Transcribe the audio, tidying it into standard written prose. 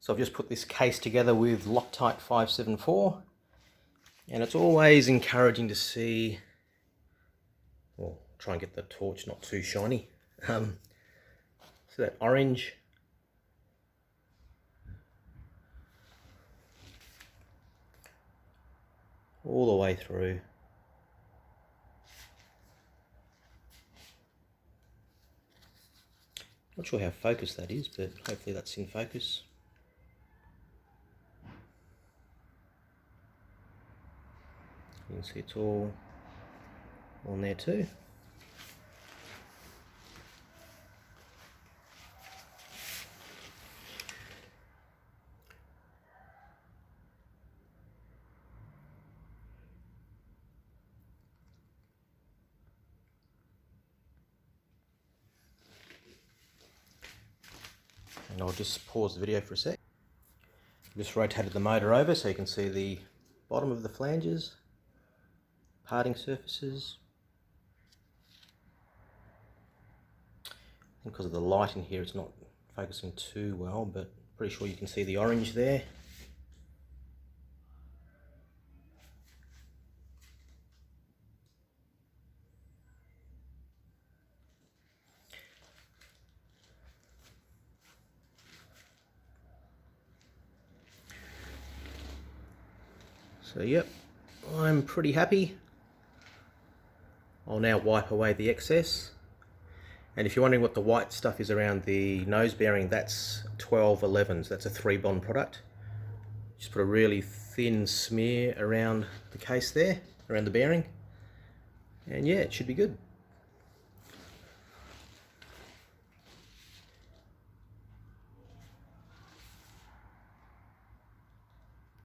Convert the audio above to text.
So I've just put this case together with Loctite 574, and it's always encouraging to see, well, try and get the torch not too shiny. So that orange, all the way through. Not sure how focused that is, but hopefully that's in focus. You can see it's all on there too. And I'll just pause the video for a sec. Just rotated the motor over so you can see the bottom of the flanges, parting surfaces. Because of the light in here, it's not focusing too well, but pretty sure you can see the orange there. So yep, I'm pretty happy. I'll now wipe away the excess. And if you're wondering what the white stuff is around the nose bearing, that's 1211s. That's a 3-bond product. Just put a really thin smear around the case there, around the bearing. And yeah, it should be good.